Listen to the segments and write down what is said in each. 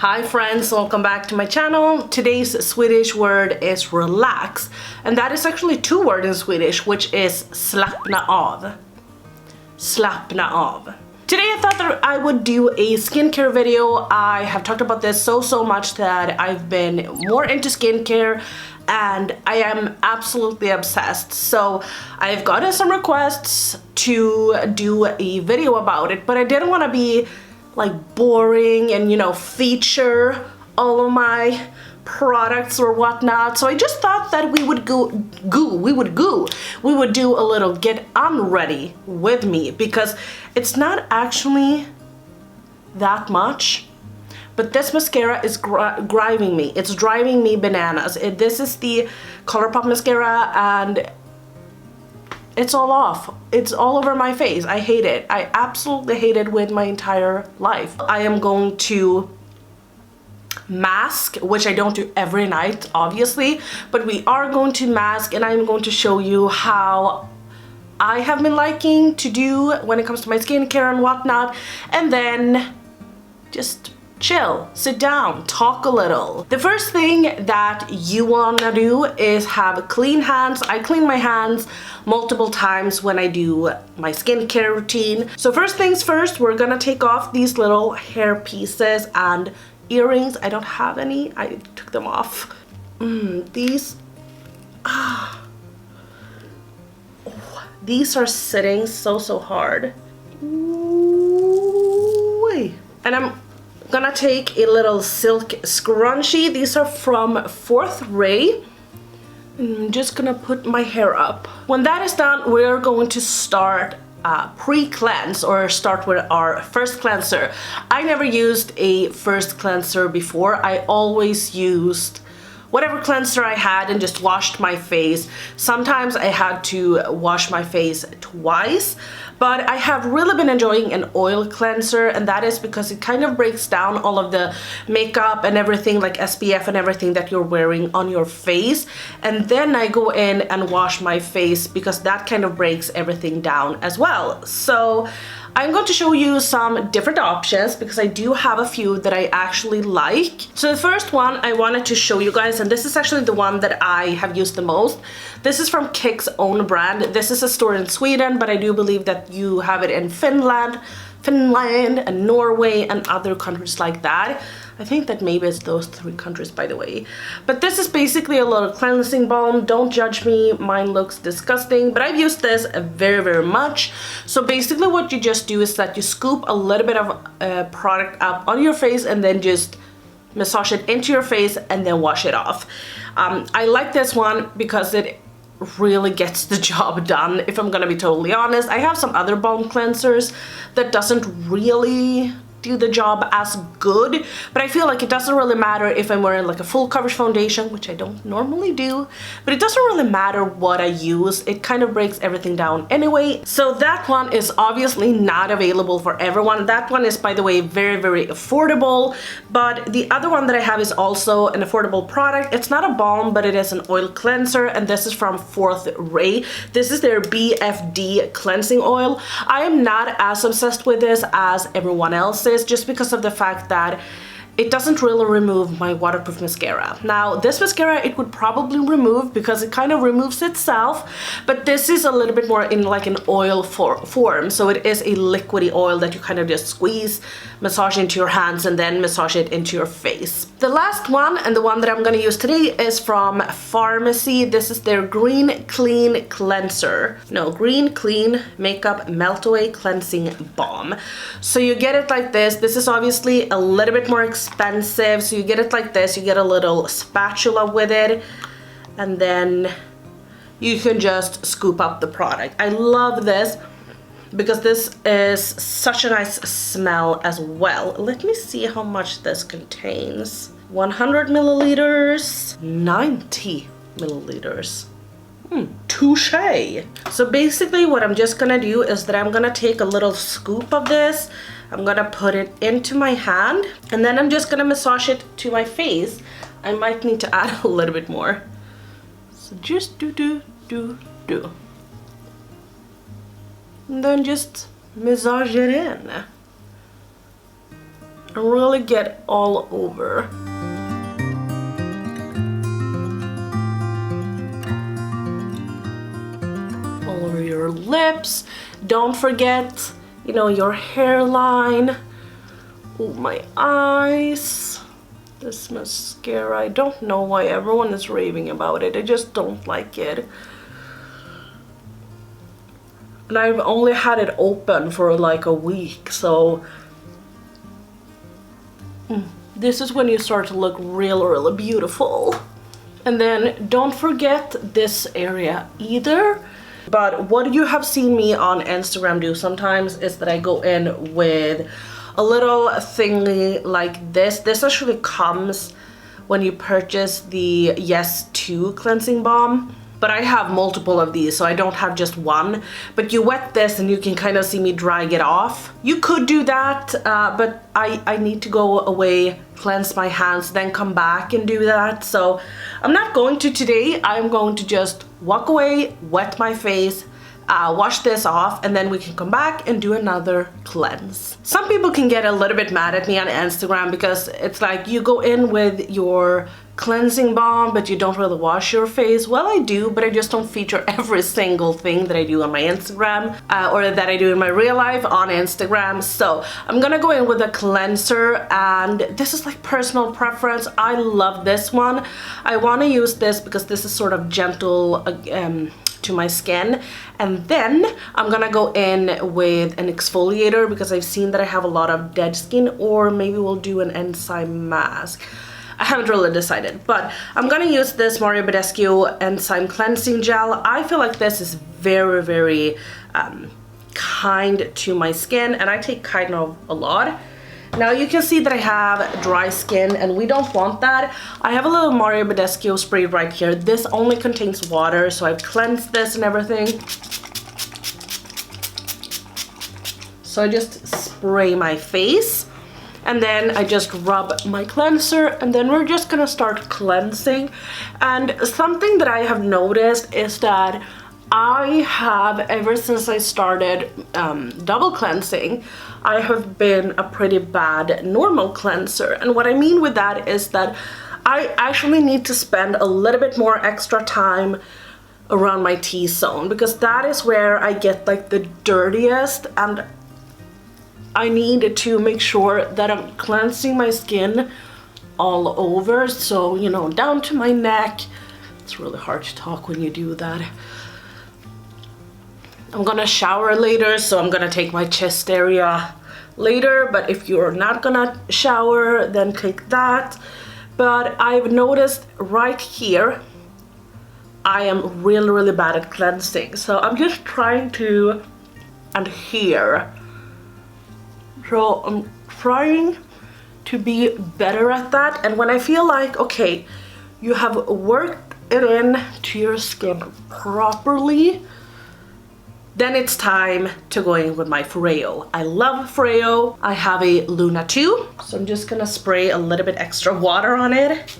Hi friends, welcome back to my channel. Today's Swedish word is relax, and that is actually two words in Swedish, which is slappna av. Slappna av. Today I thought that I would do a skincare video. I have talked about this so much that I've been more into skincare and I am absolutely obsessed. So I've gotten some requests to do a video about it, but I didn't want to be like boring and, you know, feature all of my products or whatnot. So I just thought that we would do a little get unready with me, because it's not actually that much, but this mascara is driving me. It's driving me bananas. This is the ColourPop mascara and it's all off. It's all over my face. I hate it. I absolutely hate it with my entire life. I am going to mask, which I don't do every night, obviously, but we are going to mask, and I'm going to show you how I have been liking to do when it comes to my skincare and whatnot, and then just chill, sit down, talk a little. The first thing that you wanna do is have clean hands. I clean my hands multiple times when I do my skincare routine. So first things first, we're gonna take off these little hair pieces and earrings. I don't have any, I took them off. These are sitting so hard. Ooh-wee. And I'm gonna take a little silk scrunchie. These are from Ray. I'm just gonna put my hair up. When that is done, we're going to start pre-cleanse, or start with our first cleanser. I never used a first cleanser before. I always used whatever cleanser I had and just washed my face. Sometimes I had to wash my face twice, but I have really been enjoying an oil cleanser, and that is because it kind of breaks down all of the makeup and everything, like SPF and everything that you're wearing on your face. And then I go in and wash my face because that kind of breaks everything down as well. So I'm going to show you some different options because I do have a few that I actually like. So the first one I wanted to show you guys, and this is actually the one that I have used the most. This is from Kicks' own brand. This is a store in Sweden, but I do believe that you have it in Finland and Norway and other countries like that. I think that maybe it's those 3 countries, by the way. But this is basically a little cleansing balm. Don't judge me, mine looks disgusting, but I've used this very much. So basically what you just do is that you scoop a little bit of product up on your face and then just massage it into your face and then wash it off. I like this one because it really gets the job done, if I'm gonna be totally honest. I have some other balm cleansers that doesn't really do the job as good, but I feel like it doesn't really matter if I'm wearing like a full coverage foundation, which I don't normally do, but it doesn't really matter what I use. It kind of breaks everything down anyway. So that one is obviously not available for everyone. That one is, by the way, very affordable, but the other one that I have is also an affordable product. It's not a balm, but it is an oil cleanser, and this is from Ray. This is their BFD cleansing oil. I am not as obsessed with this as everyone else is, just because of the fact that it doesn't really remove my waterproof mascara. Now this mascara it would probably remove because it kind of removes itself, but this is a little bit more in like an oil form. So it is a liquidy oil that you kind of just squeeze, massage into your hands, and then massage it into your face. The last one, and the one that I'm going to use today, is from Pharmacy. This is their Green Clean Cleanser. No, Green Clean Makeup Melt Away Cleansing Balm. So you get it like this. This is obviously a little bit more expensive, so you get it like this. You get a little spatula with it, and then you can just scoop up the product. I love this because this is such a nice smell as well. Let me see how much this contains. 100 milliliters, 90 milliliters. Touché. So basically what I'm just gonna do is that I'm gonna take a little scoop of this, I'm gonna put it into my hand, and then I'm just gonna massage it to my face. I might need to add a little bit more. So just do. And then just massage it in. and really get all over. All over your lips. Don't forget, you know, your hairline. Oh, my eyes. This mascara, I don't know why everyone is raving about it. I just don't like it. And I've only had it open for like a week, so this is when you start to look really beautiful. And then don't forget this area either. But what you have seen me on Instagram do sometimes is that I go in with a little thingy like this. This actually comes when you purchase the Yes 2 cleansing balm. But I have multiple of these, so I don't have just one. But you wet this and you can kind of see me drying it off. You could do that, but I need to go away, cleanse my hands, then come back and do that. So I'm not going to today. I'm going to just walk away, wet my face, wash this off, and then we can come back and do another cleanse. Some people can get a little bit mad at me on Instagram because it's like you go in with your cleansing balm but you don't really wash your face. Well, I do, but I just don't feature every single thing that I do on my Instagram or that I do in my real life on Instagram. So I'm gonna go in with a cleanser, and this is like personal preference. I love this one. I want to use this because this is sort of gentle to my skin. And then I'm gonna go in with an exfoliator because I've seen that I have a lot of dead skin, or maybe we'll do an enzyme mask. I haven't really decided, but I'm gonna use this Mario Badescu Enzyme Cleansing Gel. I feel like this is very kind to my skin, and I take kind of a lot. Now you can see that I have dry skin, and we don't want that. I have a little Mario Badescu spray right here. This only contains water, so I've cleansed this and everything. So I just spray my face, and then I just rub my cleanser, and then we're just gonna start cleansing. And something that I have noticed is that I have, ever since I started double cleansing, I have been a pretty bad normal cleanser. And what I mean with that is that I actually need to spend a little bit more extra time around my T-zone, because that is where I get like the dirtiest, and I need to make sure that I'm cleansing my skin all over. So, you know, down to my neck. It's really hard to talk when you do that. I'm gonna shower later, so I'm gonna take my chest area later, but if you're not gonna shower, then take that. But I've noticed right here, I am really bad at cleansing. So I'm just trying to, and here. So I'm trying to be better at that. And when I feel like, okay, you have worked it in to your skin properly, then it's time to go in with my Freo. I love Freo. I have a Luna 2. So I'm just gonna spray a little bit extra water on it.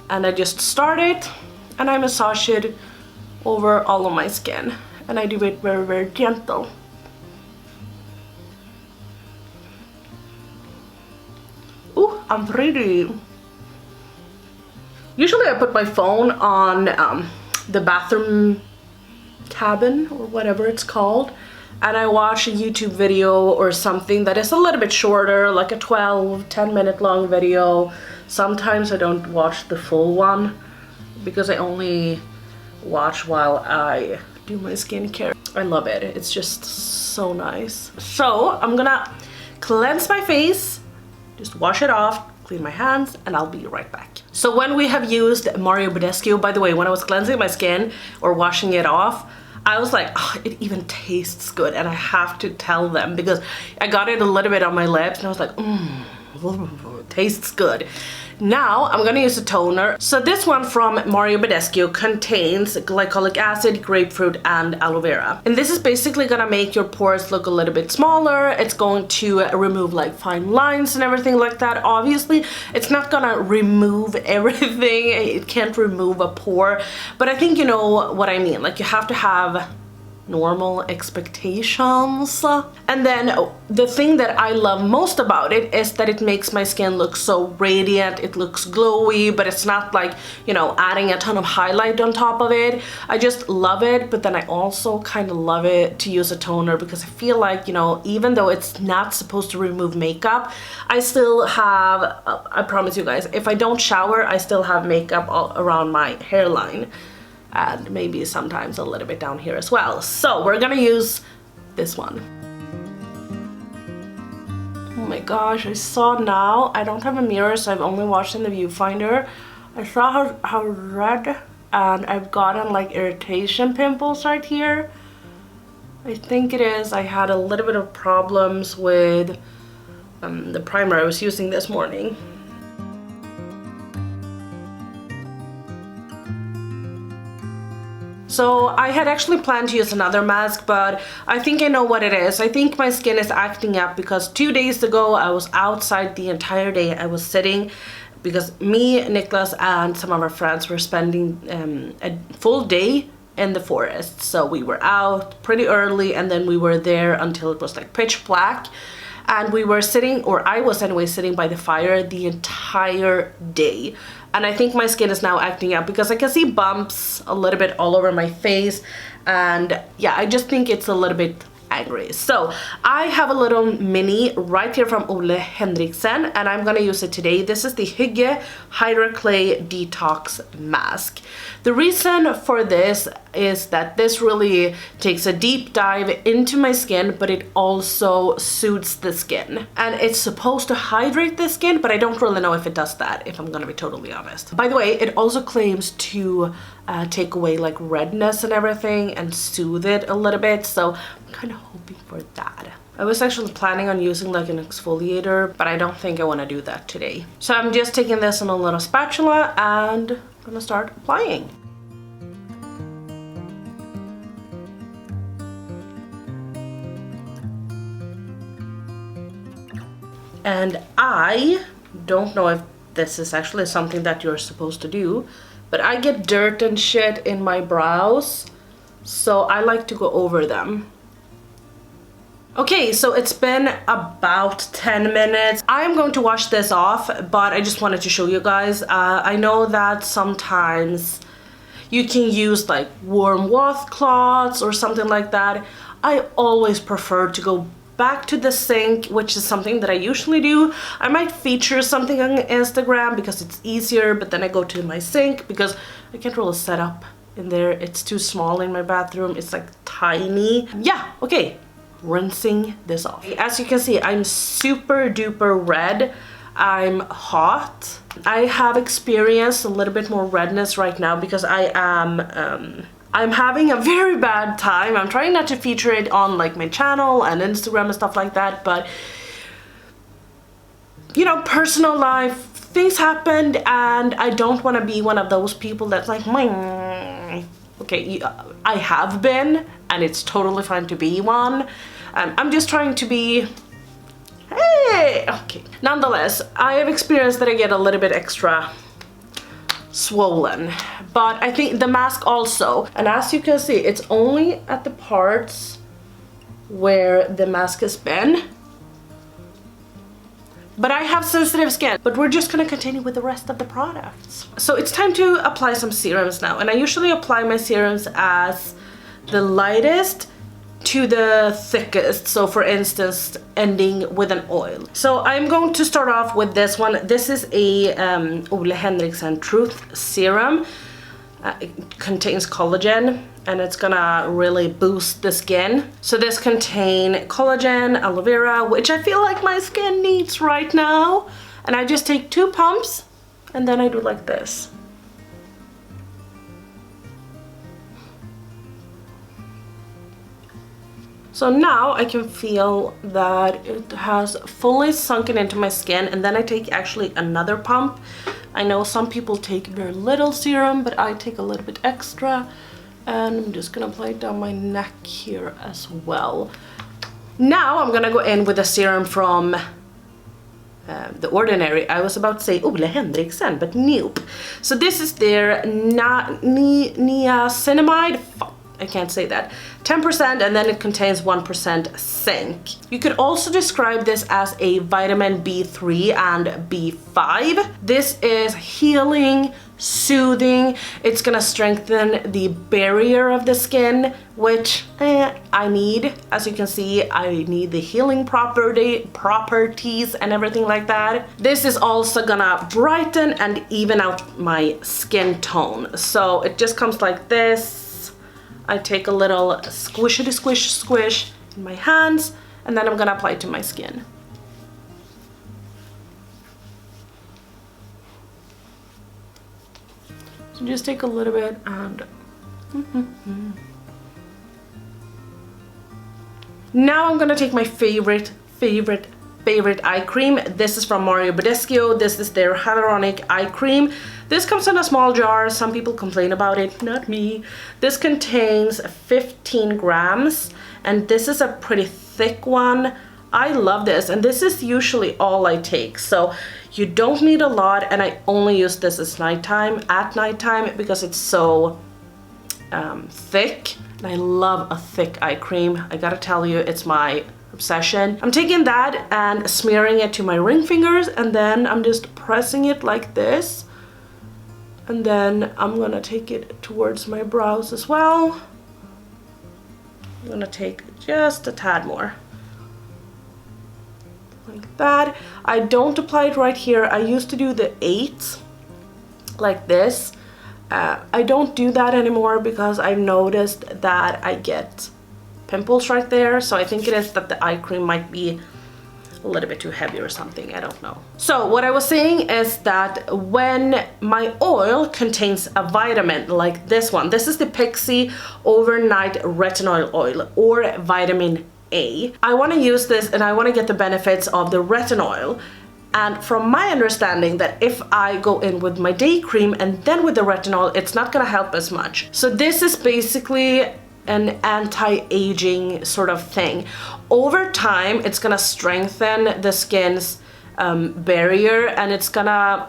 And I just start it, and I massage it over all of my skin. And I do it very gentle. Ooh, I'm pretty. Usually I put my phone on the bathroom cabin or whatever it's called, and I watch a YouTube video or something that is a little bit shorter, like a 10 minute long video. Sometimes I don't watch the full one because I only watch while I do my skincare. I love it. It's just so nice. So I'm gonna cleanse my face, just wash it off, clean my hands, and I'll be right back. So when we have used Mario Badescu, by the way, when I was cleansing my skin or washing it off, I was like, oh, it even tastes good. And I have to tell them, because I got it a little bit on my lips and I was like, it tastes good. Now I'm gonna use a toner. So this one from Mario Badescu contains glycolic acid, grapefruit, and aloe vera. And this is basically gonna make your pores look a little bit smaller. It's going to remove like fine lines and everything like that. Obviously, it's not gonna remove everything. It can't remove a pore, but I think you know what I mean. Like, you have to have normal expectations. And then the thing that I love most about it is that it makes my skin look so radiant. It looks glowy, but it's not like, you know, adding a ton of highlight on top of it. I just love it, but then I also kind of love it to use a toner because I feel like, you know, even though it's not supposed to remove makeup, I still have, I promise you guys, if I don't shower, I still have makeup all around my hairline. And maybe sometimes a little bit down here as well. So we're gonna use this one. Oh my gosh, I saw now, I don't have a mirror, so I've only watched in the viewfinder. I saw how red, and I've gotten like irritation pimples right here. I think it is, I had a little bit of problems with the primer I was using this morning. So I had actually planned to use another mask, but I think I know what it is. I think my skin is acting up because 2 days ago I was outside the entire day. I was sitting because me, Niklas, and some of our friends were spending a full day in the forest. So we were out pretty early and then we were there until it was like pitch black. And we were sitting, or I was anyway, sitting by the fire the entire day. And I think my skin is now acting up because I can see bumps a little bit all over my face. And yeah, I just think it's a little bit angry. So I have a little mini right here from Ole Henriksen and I'm gonna use it today. This is the Hygge Hydra Clay Detox Mask. The reason for this is that this really takes a deep dive into my skin, but it also soothes the skin. And it's supposed to hydrate the skin, but I don't really know if it does that, if I'm gonna be totally honest. By the way, it also claims to take away like redness and everything and soothe it a little bit, so I'm kind of hoping for that. I was actually planning on using like an exfoliator, but I don't think I want to do that today. So I'm just taking this on a little spatula and I'm gonna start applying. And I don't know if this is actually something that you're supposed to do, but I get dirt and shit in my brows, so I like to go over them. Okay, so it's been about 10 minutes. I'm going to wash this off, but I just wanted to show you guys. I know that sometimes you can use like warm washcloths or something like that. I always prefer to go back to the sink, which is something that I usually do. I might feature something on Instagram because it's easier, but then I go to my sink because I can't really set up in there. It's too small in my bathroom. It's like tiny. Yeah, okay, rinsing this off. As you can see, I'm super duper red. I'm hot. I have experienced a little bit more redness right now because I am I'm having a very bad time. I'm trying not to feature it on like my channel and Instagram and stuff like that, but you know, personal life, things happened and I don't want to be one of those people that's like, okay, I have been and it's totally fine to be one. I'm just trying to be, hey, okay. Nonetheless, I have experienced that I get a little bit extra swollen, but I think the mask also, and as you can see, it's only at the parts where the mask has been, but I have sensitive skin. But we're just gonna continue with the rest of the products. So it's time to apply some serums now, and I usually apply my serums as the lightest to the thickest, so for instance ending with an oil. So I'm going to start off with this one. This is a Ole Henriksen Truth Serum. It contains collagen and it's gonna really boost the skin. So this contains collagen, aloe vera, which I feel like my skin needs right now. And I just take 2 pumps and then I do like this. So now I can feel that it has fully sunken into my skin, and then I take actually another pump. I know some people take very little serum, but I take a little bit extra, and I'm just gonna apply it down my neck here as well. Now I'm gonna go in with a serum from The Ordinary. I was about to say Ole Henriksen, but nope. So this is their niacinamide. I can't say that. 10%, and then it contains 1% zinc. You could also describe this as a vitamin B3 and B5. This is healing, soothing. It's gonna strengthen the barrier of the skin, which I need. As you can see, I need the healing properties and everything like that. This is also gonna brighten and even out my skin tone. So it just comes like this. I take a little squishity squish in my hands, and then I'm gonna apply it to my skin. So just take a little bit and now I'm gonna take my favorite eye cream. This is from Mario Badescu. This is their hyaluronic eye cream. This comes in a small jar. Some people complain about it, not me. This contains 15 grams, and this is a pretty thick one. I love this, and this is usually all I take. So you don't need a lot, and I only use this at nighttime because it's so thick. And I love a thick eye cream. I gotta tell you, it's my obsession. I'm taking that and smearing it to my ring fingers, and then I'm just pressing it like this. And then I'm gonna take it towards my brows as well. I'm gonna take just a tad more. Like that. I don't apply it right here. I used to do the 8 like this. I don't do that anymore because I've noticed that I get pimples right there. So I think it is that the eye cream might be a little bit too heavy or something, I don't know. So what I was saying is that when my oil contains a vitamin like this one, this is the Pixie Overnight Retinol Oil, or vitamin A. I want to use this and I want to get the benefits of the retinol. And from my understanding, that if I go in with my day cream and then with the retinol, it's not gonna help as much. So this is basically an anti-aging sort of thing. Over time, it's gonna strengthen the skin's barrier, and it's gonna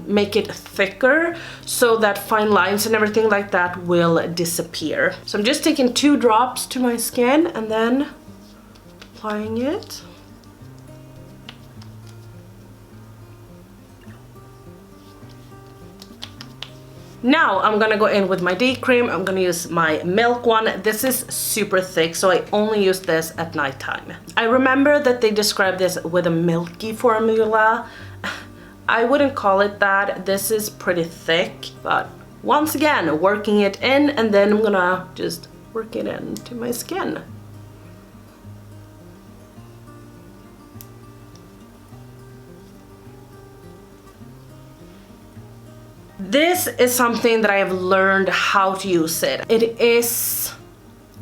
make it thicker so that fine lines and everything like that will disappear. So I'm just taking 2 drops to my skin and then applying it. Now I'm gonna go in with my day cream. I'm gonna use my milk one. This is super thick, so I only use this at nighttime. I remember that they described this with a milky formula. I wouldn't call it that. This is pretty thick, but once again, working it in, and then I'm gonna just work it into my skin. This is something that I have learned how to use it. It is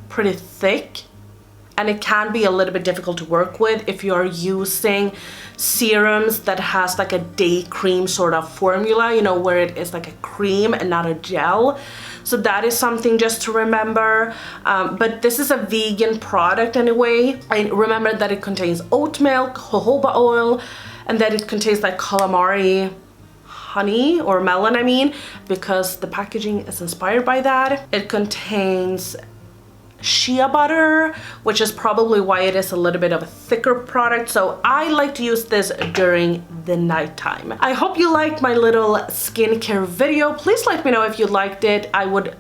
pretty thick, and it can be a little bit difficult to work with if you're using serums that has like a day cream sort of formula, you know, where it is like a cream and not a gel. So that is something just to remember. But this is a vegan product anyway. I remember that it contains oat milk, jojoba oil, and that it contains like calamari honey, or melon I mean, because the packaging is inspired by that. It contains shea butter, which is probably why it is a little bit of a thicker product. So I like to use this during the nighttime. I hope you liked my little skincare video. Please let me know if you liked it. I would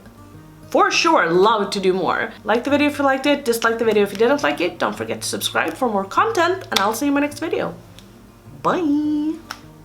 for sure love to do more. Like the video if you liked it, dislike the video if you didn't like it. Don't forget to subscribe for more content, and I'll see you in my next video. Bye!